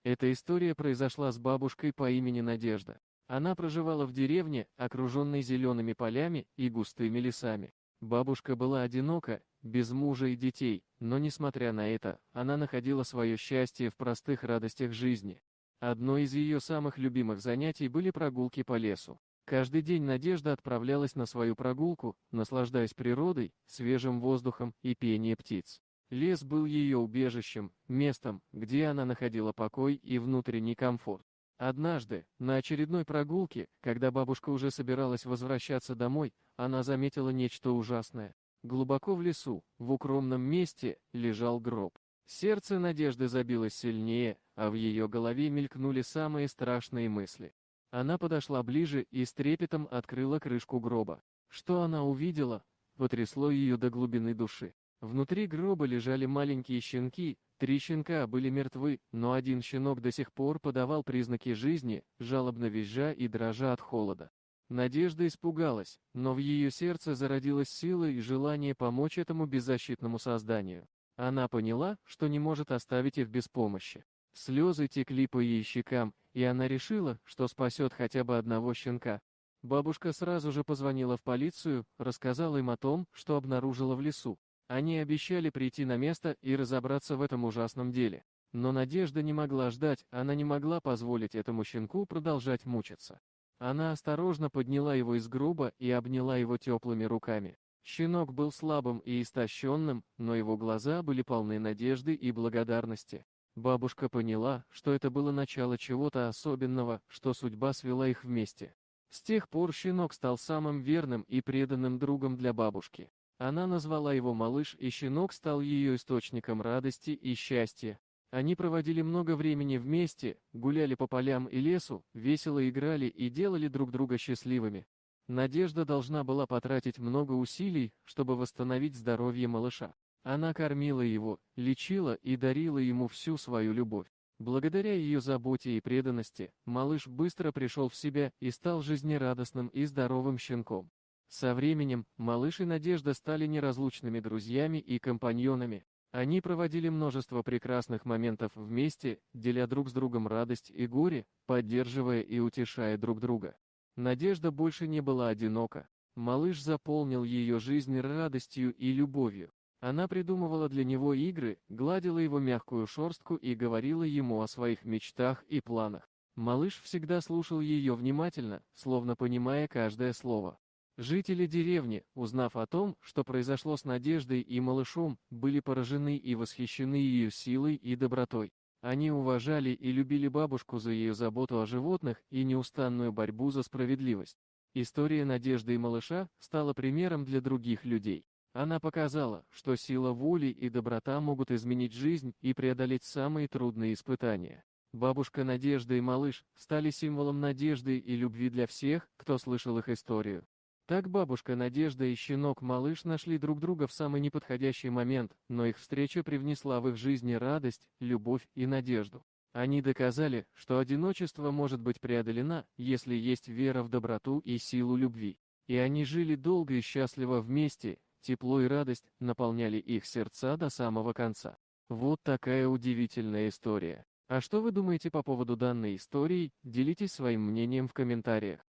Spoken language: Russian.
Эта история произошла с бабушкой по имени Надежда. Она проживала в деревне, окруженной зелеными полями и густыми лесами. Бабушка была одинока, без мужа и детей, но несмотря на это, она находила свое счастье в простых радостях жизни. Одно из ее самых любимых занятий были прогулки по лесу. Каждый день Надежда отправлялась на свою прогулку, наслаждаясь природой, свежим воздухом и пением птиц. Лес был ее убежищем, местом, где она находила покой и внутренний комфорт. Однажды, на очередной прогулке, когда бабушка уже собиралась возвращаться домой, она заметила нечто ужасное. Глубоко в лесу, в укромном месте, лежал гроб. Сердце Надежды забилось сильнее, а в ее голове мелькнули самые страшные мысли. Она подошла ближе и с трепетом открыла крышку гроба. Что она увидела, потрясло ее до глубины души. Внутри гроба лежали маленькие щенки, 3 щенка были мертвы, но один щенок до сих пор подавал признаки жизни, жалобно визжа и дрожа от холода. Надежда испугалась, но в ее сердце зародилась сила и желание помочь этому беззащитному созданию. Она поняла, что не может оставить их без помощи. Слезы текли по ее щекам, и она решила, что спасет хотя бы одного щенка. Бабушка сразу же позвонила в полицию, рассказала им о том, что обнаружила в лесу. Они обещали прийти на место и разобраться в этом ужасном деле. Но Надежда не могла ждать, она не могла позволить этому щенку продолжать мучиться. Она осторожно подняла его из гроба и обняла его теплыми руками. Щенок был слабым и истощенным, но его глаза были полны надежды и благодарности. Бабушка поняла, что это было начало чего-то особенного, что судьба свела их вместе. С тех пор щенок стал самым верным и преданным другом для бабушки. Она назвала его «Малыш», и щенок стал ее источником радости и счастья. Они проводили много времени вместе, гуляли по полям и лесу, весело играли и делали друг друга счастливыми. Надежда должна была потратить много усилий, чтобы восстановить здоровье малыша. Она кормила его, лечила и дарила ему всю свою любовь. Благодаря ее заботе и преданности, малыш быстро пришел в себя и стал жизнерадостным и здоровым щенком. Со временем, малыш и Надежда стали неразлучными друзьями и компаньонами. Они проводили множество прекрасных моментов вместе, деля друг с другом радость и горе, поддерживая и утешая друг друга. Надежда больше не была одинока. Малыш заполнил ее жизнь радостью и любовью. Она придумывала для него игры, гладила его мягкую шерстку и говорила ему о своих мечтах и планах. Малыш всегда слушал ее внимательно, словно понимая каждое слово. Жители деревни, узнав о том, что произошло с Надеждой и малышом, были поражены и восхищены ее силой и добротой. Они уважали и любили бабушку за ее заботу о животных и неустанную борьбу за справедливость. История Надежды и малыша стала примером для других людей. Она показала, что сила воли и доброта могут изменить жизнь и преодолеть самые трудные испытания. Бабушка Надежда и малыш стали символом надежды и любви для всех, кто слышал их историю. Так бабушка Надежда и щенок-малыш нашли друг друга в самый неподходящий момент, но их встреча привнесла в их жизни радость, любовь и надежду. Они доказали, что одиночество может быть преодолено, если есть вера в доброту и силу любви. И они жили долго и счастливо вместе, тепло и радость наполняли их сердца до самого конца. Вот такая удивительная история. А что вы думаете по поводу данной истории? Делитесь своим мнением в комментариях.